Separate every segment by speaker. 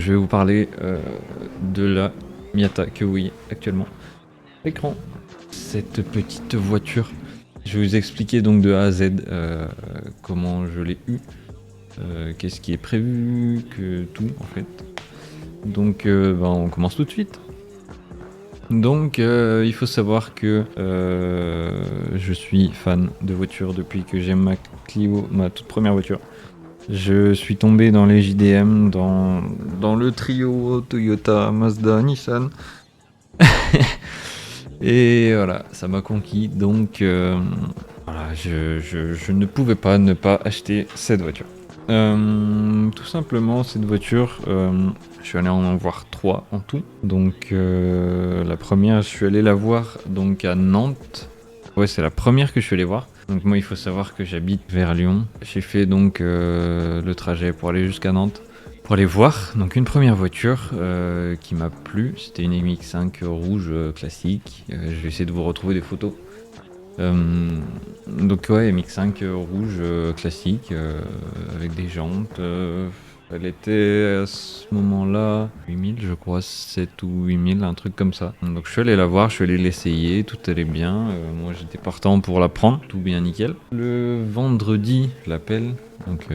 Speaker 1: Je vais vous parler de la Miata que vous voyez actuellement à l'écran. Cette petite voiture, je vais vous expliquer donc de A à Z comment je l'ai eue, qu'est-ce qui est prévu, que tout en fait. Donc on commence tout de suite. Donc il faut savoir que je suis fan de voitures depuis que j'ai ma Clio, ma toute première voiture. Je suis tombé dans les JDM, dans le trio Toyota, Mazda, Nissan. Et voilà, ça m'a conquis. Donc voilà, je ne pouvais pas ne pas acheter cette voiture. Tout simplement, cette voiture, je suis allé en voir 3 en tout. Donc la première, je suis allé la voir donc à Nantes. Ouais, c'est la première que je suis allé voir. Donc moi, il faut savoir que j'habite vers Lyon. J'ai fait donc le trajet pour aller jusqu'à Nantes, pour aller voir. Donc une première voiture qui m'a plu, c'était une MX5 rouge classique. Je vais essayer de vous retrouver des photos. Donc ouais, MX5 rouge classique avec des jantes. Elle était à ce moment-là 8000 je crois, 7 ou 8000, un truc comme ça. Donc je suis allé la voir, je suis allé l'essayer, tout allait bien. Moi j'étais partant pour la prendre, tout bien nickel. Le vendredi, je l'appelle, donc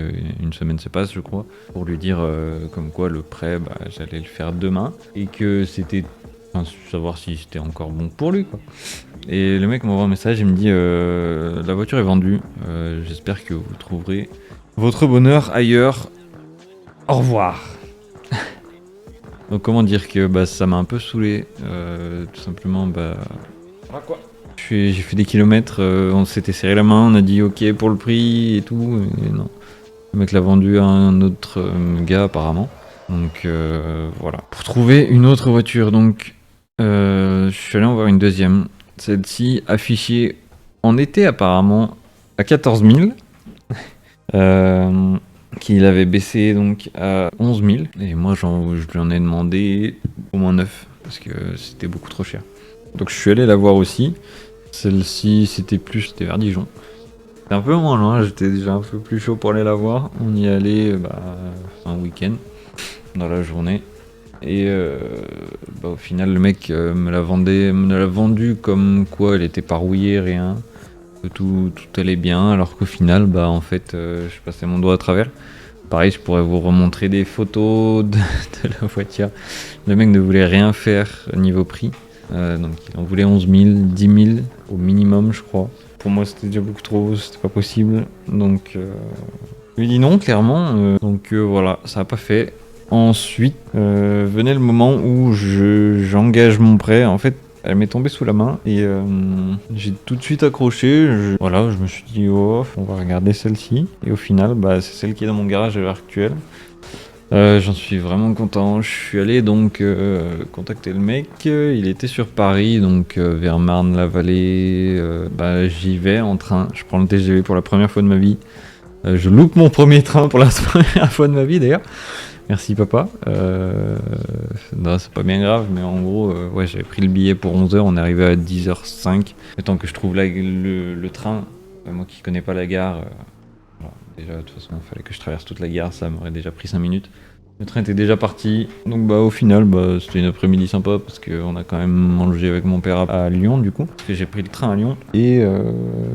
Speaker 1: une semaine se passe je crois, pour lui dire comme quoi le prêt, j'allais le faire demain. Et que c'était... Enfin, savoir si c'était encore bon pour lui quoi. Et le mec m'envoie un message, il me dit la voiture est vendue, j'espère que vous trouverez votre bonheur ailleurs. Au revoir. Donc comment dire que ça m'a un peu saoulé, tout simplement quoi. J'ai fait des kilomètres, on s'était serré la main, on a dit ok pour le prix et tout, et non. Le mec l'a vendu à un autre gars apparemment. Donc voilà. Pour trouver une autre voiture, donc je suis allé en voir une deuxième. Celle-ci affichée en été apparemment à 14 000. Qu'il avait baissé donc à 11 000. Et moi je lui en ai demandé au moins 9 parce que c'était beaucoup trop cher. Donc je suis allé la voir aussi. Celle-ci c'était vers Dijon. C'était un peu moins loin, j'étais déjà un peu plus chaud pour aller la voir. On y allait un week-end dans la journée. Et au final le mec me l'a vendu comme quoi elle était pas rouillée, rien. Tout allait bien, alors qu'au final, en fait, je passais mon doigt à travers. Pareil, je pourrais vous remontrer des photos de la voiture. Le mec ne voulait rien faire niveau prix. Donc il en voulait 11 000, 10 000 au minimum, je crois. Pour moi, c'était déjà beaucoup trop, c'était pas possible. Donc, je lui ai dit non, clairement. Donc voilà, ça n'a pas fait. Ensuite, venait le moment où j'engage mon prêt. En fait, elle m'est tombée sous la main et j'ai tout de suite accroché. Je me suis dit, oh, on va regarder celle-ci. Et au final, c'est celle qui est dans mon garage à l'heure actuelle. J'en suis vraiment content. Je suis allé donc contacter le mec. Il était sur Paris, donc vers Marne-la-Vallée. J'y vais en train. Je prends le TGV pour la première fois de ma vie. Je loupe mon premier train pour la première fois de ma vie d'ailleurs. Merci papa. Non, c'est pas bien grave, mais en gros, j'avais pris le billet pour 11h, on est arrivé à 10h05. Le temps que je trouve le train, moi qui connais pas la gare, déjà de toute façon il fallait que je traverse toute la gare, ça m'aurait déjà pris 5 minutes. Le train était déjà parti, donc au final c'était une après-midi sympa parce qu'on a quand même mangé avec mon père à Lyon du coup, parce que j'ai pris le train à Lyon et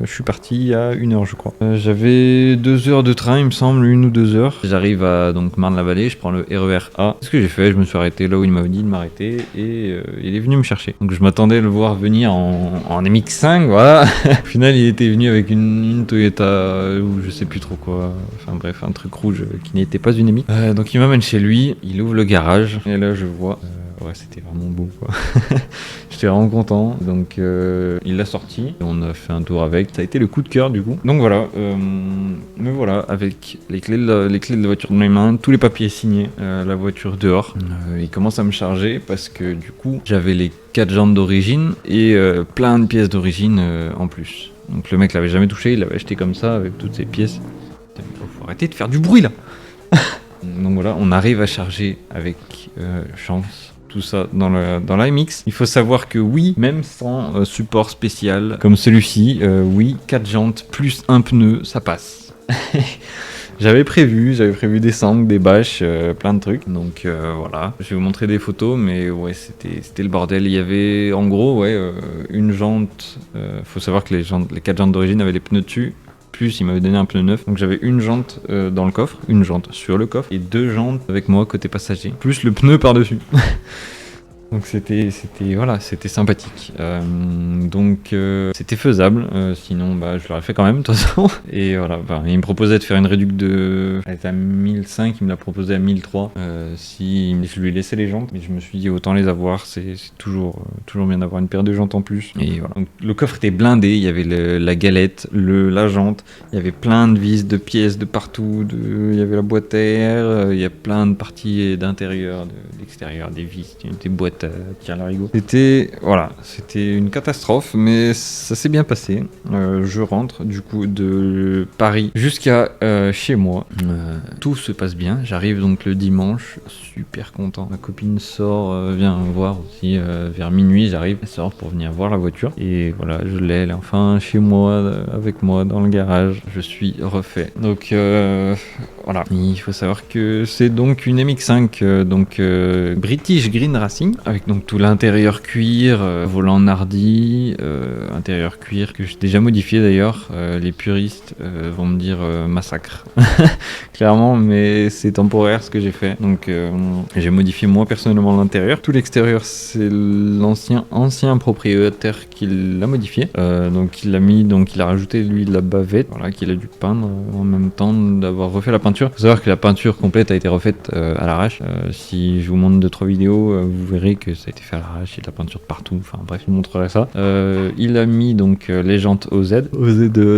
Speaker 1: je suis parti à 1h je crois. J'avais 2 heures de train il me semble, 1 ou 2 heures. J'arrive à donc Marne-la-Vallée, je prends le RER A. Ce que j'ai fait, je me suis arrêté là où il m'avait dit de m'arrêter et il est venu me chercher. Donc je m'attendais à le voir venir en MX5, voilà. Au final il était venu avec une Toyota ou je sais plus trop quoi, enfin bref un truc rouge qui n'était pas une MX. Donc il m'amène chez lui, il ouvre le garage et là je vois, c'était vraiment beau quoi. J'étais vraiment content, donc il l'a sorti, on a fait un tour avec, ça a été le coup de cœur du coup. Donc voilà, me voilà avec les clés de la voiture dans mes mains, tous les papiers signés, la voiture dehors. Il commence à me charger parce que du coup j'avais les 4 jantes d'origine et plein de pièces d'origine en plus. Donc le mec l'avait jamais touché, il l'avait acheté comme ça avec toutes ces pièces. Faut arrêter de faire du bruit là. Donc voilà, on arrive à charger avec chance tout ça dans la MX. Il faut savoir que oui, même sans support spécial comme celui-ci, 4 jantes plus un pneu, ça passe. J'avais prévu des sangles, des bâches, plein de trucs. Donc voilà, je vais vous montrer des photos, mais ouais, c'était le bordel. Il y avait en gros, ouais, une jante. Faut savoir que les 4 jantes d'origine avaient les pneus dessus. Plus il m'avait donné un pneu neuf, donc j'avais une jante dans le coffre, une jante sur le coffre et 2 jantes avec moi côté passager, plus le pneu par dessus. Donc c'était sympathique. Donc c'était faisable. Sinon je l'aurais fait quand même de toute façon. Et voilà, il me proposait de faire une réduc de, elle était à 1005, il me l'a proposé à 1003 si je lui laissais les jantes. Mais je me suis dit autant les avoir. C'est toujours bien d'avoir une paire de jantes en plus. Et voilà. Donc, le coffre était blindé. Il y avait la galette, la jante. Il y avait plein de vis, de pièces de partout. Il y avait la boîte à air. Il y a plein de parties d'intérieur, d'extérieur, des vis, des boîtes. Tiens l'arigot. C'était une catastrophe, mais ça s'est bien passé. Je rentre du coup de Paris jusqu'à chez moi. Tout se passe bien. J'arrive donc le dimanche, super content. Ma copine vient voir aussi vers minuit. J'arrive, elle sort pour venir voir la voiture. Et voilà, elle est enfin chez moi, avec moi dans le garage. Je suis refait. Donc voilà, il faut savoir que c'est donc une MX5, British Green Racing, avec donc tout l'intérieur cuir, volant Nardi, intérieur cuir que j'ai déjà modifié d'ailleurs. Les puristes vont me dire massacre, clairement, mais c'est temporaire ce que j'ai fait. Donc j'ai modifié moi personnellement l'intérieur. Tout l'extérieur, c'est ancien propriétaire qui l'a modifié. Donc il a rajouté lui de la bavette, voilà, qu'il a dû peindre en même temps d'avoir refait la peinture. Faut savoir que la peinture complète a été refaite à l'arrache. Si je vous montre 2-3 vidéos, vous verrez que ça a été fait à l'arrache, il y a de la peinture de partout. Enfin bref, je vous montrerai ça. Il a mis donc les jantes OZ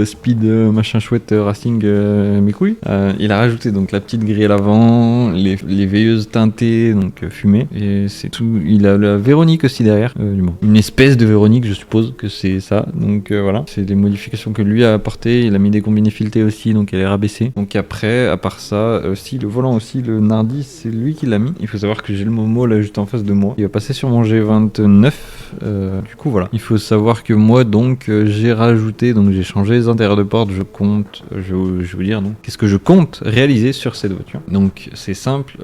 Speaker 1: Speed machin chouette Racing mes couilles. Il a rajouté donc la petite grille à l'avant, les veilleuses teintées donc fumées, et c'est tout. Il a la Véronique aussi derrière, une espèce de Véronique, je suppose que c'est ça. Donc voilà, c'est des modifications que lui a apportées. Il a mis des combinés filetés aussi, donc elle est rabaissée. Donc après, à part ça, si le volant aussi, le Nardi, c'est lui qui l'a mis. Il faut savoir que j'ai le Momo là juste en face de moi. Il va passer sur mon G29. Du coup voilà. Il faut savoir que moi donc j'ai rajouté, donc j'ai changé les intérieurs de porte. Je vais vous dire donc qu'est-ce que je compte réaliser sur cette voiture. Donc c'est simple.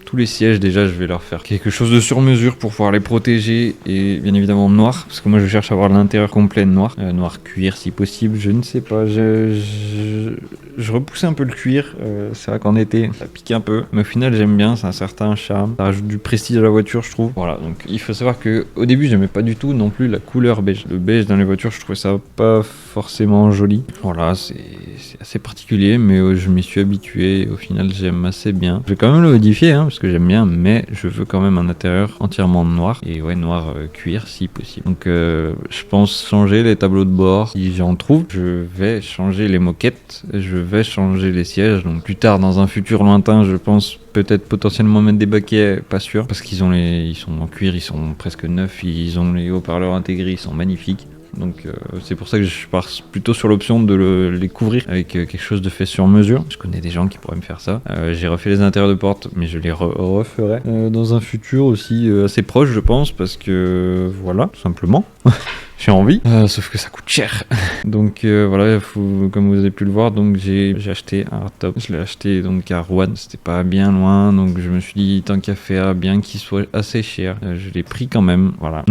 Speaker 1: Tous les sièges, déjà, je vais leur faire quelque chose de sur mesure pour pouvoir les protéger, et bien évidemment noir, parce que moi je cherche à avoir l'intérieur complet noir, noir cuir si possible. Je ne sais pas, je repoussais un peu le cuir. C'est vrai qu'en été ça pique un peu, mais au final j'aime bien, c'est un certain charme, ça rajoute du prestige à la voiture, je trouve. Voilà, donc il faut savoir que au début j'aimais pas du tout non plus la couleur beige. Le beige dans les voitures, je trouvais ça pas forcément joli. Voilà, c'est assez particulier, mais je m'y suis habitué et au final j'aime assez bien. Je vais quand même le modifier parce que j'aime bien, mais je veux quand même un intérieur entièrement noir, et ouais, noir cuir si possible. Donc je pense changer les tableaux de bord si j'en trouve. Je vais changer les moquettes, je vais changer les sièges. Donc plus tard, dans un futur lointain, je pense peut-être potentiellement mettre des baquets, pas sûr, parce qu'ils sont en cuir, ils sont presque neufs, ils ont les haut-parleurs intégrés, ils sont magnifiques. Donc c'est pour ça que je pars plutôt sur l'option de les couvrir avec quelque chose de fait sur mesure. Je connais des gens qui pourraient me faire ça. J'ai refait les intérieurs de porte, mais je les referai dans un futur aussi assez proche, je pense, parce que voilà, tout simplement. J'ai envie, sauf que ça coûte cher. Donc voilà, comme vous avez pu le voir, donc j'ai acheté un hardtop. Je l'ai acheté donc à Rouen, c'était pas bien loin, donc je me suis dit tant qu'à faire, bien qu'il soit assez cher, je l'ai pris quand même. Voilà.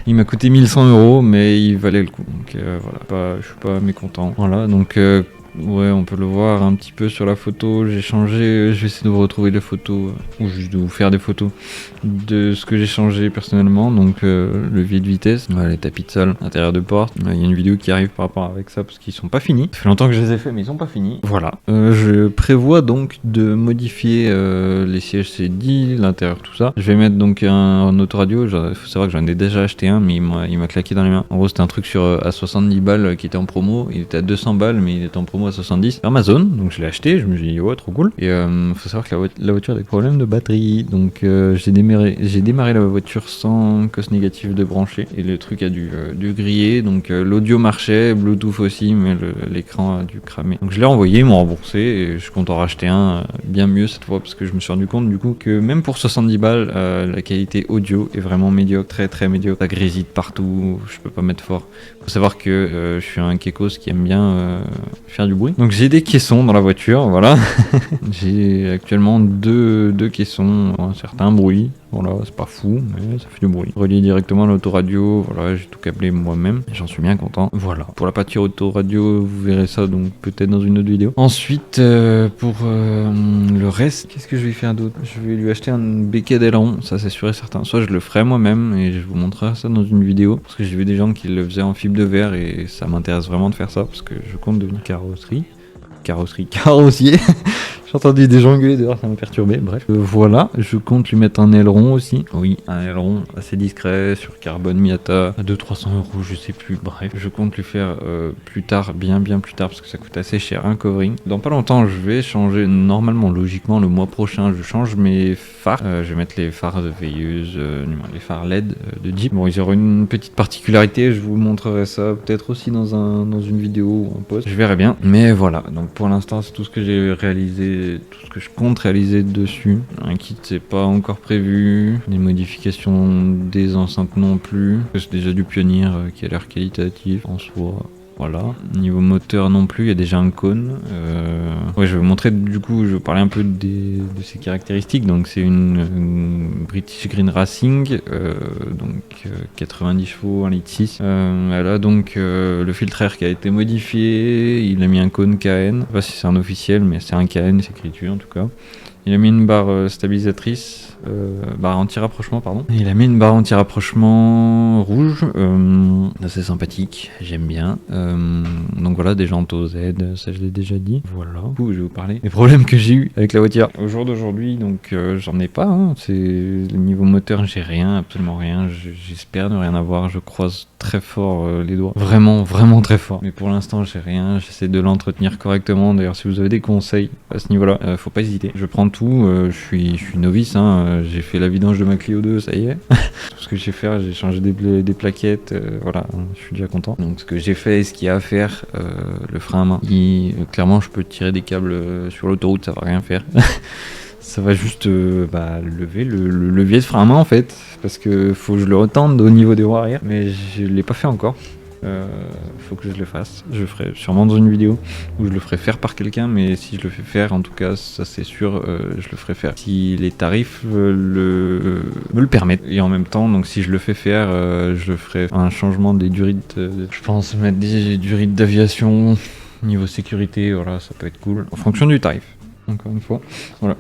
Speaker 1: Il m'a coûté 1100 €, mais il valait le coup. Donc voilà, je suis pas mécontent. Voilà, donc ouais, on peut le voir un petit peu sur la photo. J'ai changé, je vais essayer de vous retrouver les photos, ou juste de vous faire des photos de ce que j'ai changé personnellement. Donc le levier de vitesse, voilà, les tapis de sol, intérieur de porte. Il y a une vidéo qui arrive par rapport avec ça parce qu'ils sont pas finis. Ça fait longtemps que je les ai fait, mais ils sont pas finis. Voilà. Je prévois donc de modifier les sièges, c'est dit, l'intérieur, tout ça. Je vais mettre donc un autoradio. Il faut savoir que j'en ai déjà acheté un, mais il m'a claqué dans les mains. En gros, c'était un truc à 70 balles qui était en promo. Il était à 200 balles, mais il était en promo à 70 Amazon, donc je l'ai acheté, je me suis dit ouais, trop cool. Et faut savoir que la voiture a des problèmes de batterie, donc j'ai démarré la voiture sans cause négative de brancher, et le truc a dû griller. Donc l'audio marchait, Bluetooth aussi, mais l'écran a dû cramer. Donc je l'ai renvoyé, ils m'ont remboursé, et je compte en racheter un bien mieux cette fois, parce que je me suis rendu compte du coup que même pour 70 balles, la qualité audio est vraiment médiocre, très très médiocre. Ça grésille de partout, je peux pas mettre fort. Faut savoir que je suis un Kekos qui aime bien faire du du bruit. Donc j'ai des caissons dans la voiture, voilà. J'ai actuellement deux caissons, un certain bruit. Voilà, c'est pas fou, mais ça fait du bruit. Relié directement à l'autoradio, voilà, j'ai tout câblé moi-même. Et j'en suis bien content. Voilà. Pour la pâture autoradio, vous verrez ça donc peut-être dans une autre vidéo. Ensuite, pour le reste, qu'est-ce que je vais faire d'autre? Je vais lui acheter un béquet d'aileron, ça c'est sûr et certain. Soit je le ferai moi-même et je vous montrerai ça dans une vidéo. Parce que j'ai vu des gens qui le faisaient en fibre de verre et ça m'intéresse vraiment de faire ça parce que je compte devenir carrossier. J'ai entendu des gens gueuler dehors, ça m'a perturbé, bref. Voilà, je compte lui mettre un aileron aussi. Oui, un aileron assez discret sur carbone Miata à 200-300 €, je sais plus. Bref, je compte lui faire plus tard, bien plus tard, parce que ça coûte assez cher un covering. Dans pas longtemps, je vais changer, normalement, logiquement, le mois prochain, je change mes phares. Je vais mettre les phares de veilleuse, les phares LED de Jeep. Bon, ils auront une petite particularité, je vous montrerai ça peut-être aussi dans une vidéo ou un post. Je verrai bien. Mais voilà, donc pour l'instant, c'est tout ce que j'ai réalisé, tout ce que je compte réaliser dessus. Un kit c'est pas encore prévu, des modifications des enceintes non plus. C'est déjà du Pioneer qui a l'air qualitatif en soi. Voilà. Niveau moteur non plus, il y a déjà un cône. Ouais, je vais vous montrer du coup, je vais parler un peu de ses caractéristiques. Donc c'est une British Green Racing, donc 90 chevaux, 1,6 litre. Elle a donc le filtre air qui a été modifié. Il a mis un cône KN. Je sais pas si c'est un officiel, mais c'est un KN, c'est écrit dessus en tout cas. Il a mis une barre stabilisatrice, barre anti-rapprochement, pardon. Il a mis une barre anti-rapprochement rouge, assez sympathique, j'aime bien. Donc voilà, des jantes OZ, ça je l'ai déjà dit. Voilà. Du coup, je vais vous parler des problèmes que j'ai eu avec la voiture. Au jour d'aujourd'hui, donc j'en ai pas. Hein. C'est le niveau moteur, j'ai rien, absolument rien. J'espère ne rien avoir. Je croise très fort les doigts, vraiment très fort. Mais pour l'instant, j'ai rien. J'essaie de l'entretenir correctement. D'ailleurs, si vous avez des conseils à ce niveau-là, faut pas hésiter. Je prends tout. Je suis novice. Hein. J'ai fait la vidange de ma Clio 2, ça y est. Tout ce que j'ai fait, j'ai changé des plaquettes. Voilà, je suis déjà content. Donc ce que j'ai fait et ce qu'il y a à faire, le frein à main. Clairement, je peux tirer des câbles sur l'autoroute, ça va rien faire. Ça va juste lever le levier de frein à main en fait, parce que faut que je le retende au niveau des roues arrière, mais je l'ai pas fait encore. Faut que je le fasse. Je ferai sûrement dans une vidéo où je le ferai faire par quelqu'un, mais si je le fais faire, en tout cas, ça c'est sûr, je le ferai faire si les tarifs me le permettent. Et en même temps, donc si je le fais faire, je ferai un changement des durites. Je pense mettre des durites d'aviation niveau sécurité. Voilà, ça peut être cool en fonction du tarif. Encore une fois, voilà.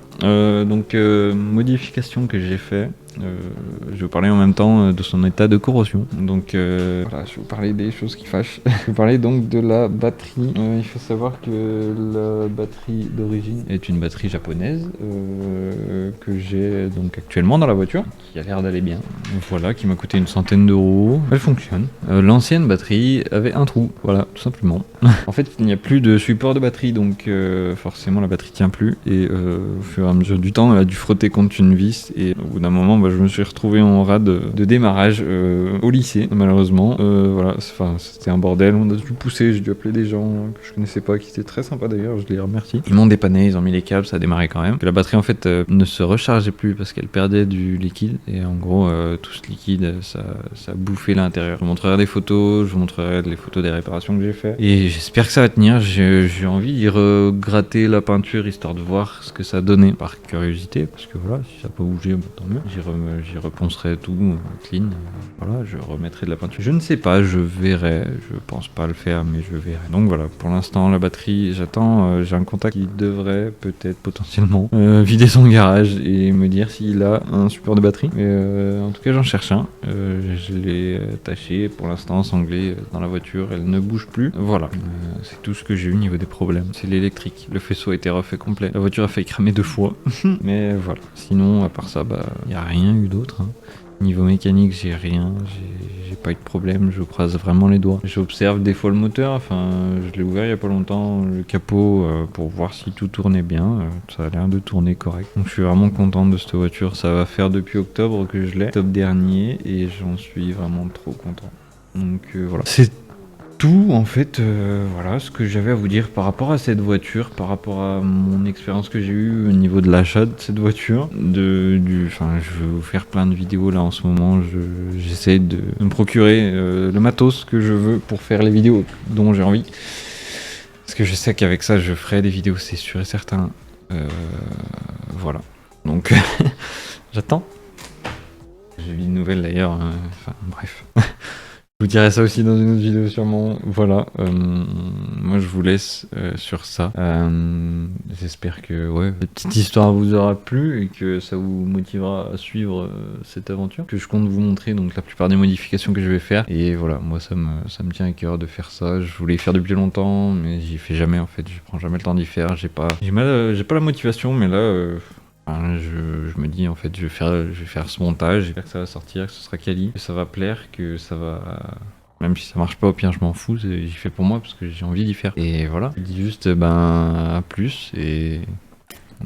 Speaker 1: Donc modification que j'ai fait. Je vais vous parler en même temps de son état de corrosion. Donc voilà, je vais vous parler des choses qui fâchent. Je vais vous parler donc de la batterie. Il faut savoir que la batterie d'origine est une batterie japonaise que j'ai donc actuellement dans la voiture, qui a l'air d'aller bien. Voilà, qui m'a coûté une centaine d'euros. Elle fonctionne. L'ancienne batterie avait un trou, voilà, tout simplement. En fait, il n'y a plus de support de batterie, donc forcément la batterie tient plus. Et au fur et à mesure du temps, elle a dû frotter contre une vis. Et au bout d'un moment, je me suis retrouvé en rade de démarrage au lycée, malheureusement. Voilà, c'était un bordel. On a dû pousser, j'ai dû appeler des gens que je connaissais pas, qui étaient très sympas d'ailleurs, je les remercie. Ils m'ont dépanné, ils ont mis les câbles, ça a démarré quand même. La batterie en fait ne se rechargeait plus parce qu'elle perdait du liquide. Et en gros, tout ce liquide, ça bouffait l'intérieur. Je vous montrerai des photos, je vous montrerai les photos des réparations que j'ai fait. Et j'espère que ça va tenir. J'ai envie d'y regratter la peinture histoire de voir ce que ça donnait par curiosité. Parce que voilà, si ça peut bouger, tant mieux. J'y reponcerai tout clean. Voilà, je remettrai de la peinture. Je ne sais pas, je verrai. Je pense pas le faire, mais je verrai. Donc voilà, pour l'instant, la batterie, j'attends. J'ai un contact qui devrait peut-être potentiellement vider son garage et me dire s'il a un support de batterie. Mais en tout cas, j'en cherche un. Je l'ai attaché pour l'instant, sanglé dans la voiture. Elle ne bouge plus. Voilà, c'est tout ce que j'ai eu au niveau des problèmes. C'est l'électrique. Le faisceau a été refait complet. La voiture a failli cramer 2 fois. Mais voilà. Sinon, à part ça, il n'y a rien eu d'autre. Hein. Niveau mécanique, j'ai rien, j'ai pas eu de problème, je croise vraiment les doigts. J'observe des fois le moteur, je l'ai ouvert il y a pas longtemps, le capot, pour voir si tout tournait bien. Ça a l'air de tourner correct. Donc je suis vraiment content de cette voiture, ça va faire depuis octobre que je l'ai, octobre dernier, et j'en suis vraiment trop content. Donc voilà. C'est tout en fait, voilà ce que j'avais à vous dire par rapport à cette voiture, par rapport à mon expérience que j'ai eue au niveau de l'achat de cette voiture. Je vais vous faire plein de vidéos là en ce moment, j'essaie de me procurer le matos que je veux pour faire les vidéos dont j'ai envie. Parce que je sais qu'avec ça, je ferai des vidéos, c'est sûr et certain. Voilà. Donc, j'attends. J'ai vu une nouvelle d'ailleurs. Enfin, bref. Je vous dirai ça aussi dans une autre vidéo sûrement. Voilà. Moi, je vous laisse sur ça. J'espère que cette petite histoire vous aura plu et que ça vous motivera à suivre cette aventure que je compte vous montrer. Donc, la plupart des modifications que je vais faire. Et voilà, moi, ça me tient à cœur de faire ça. Je voulais y faire depuis longtemps, mais j'y fais jamais en fait. Je prends jamais le temps d'y faire. J'ai pas la motivation, mais là. Je me dis en fait je vais faire ce montage, j'espère que ça va sortir, que ce sera quali, que ça va plaire, que ça va... Même si ça marche pas au pire je m'en fous, j'y fais pour moi parce que j'ai envie d'y faire. Et voilà, je dis juste à plus et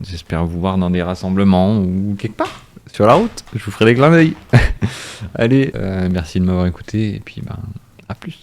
Speaker 1: j'espère vous voir dans des rassemblements ou quelque part sur la route, je vous ferai des clins d'œil. Allez, merci de m'avoir écouté et puis à plus.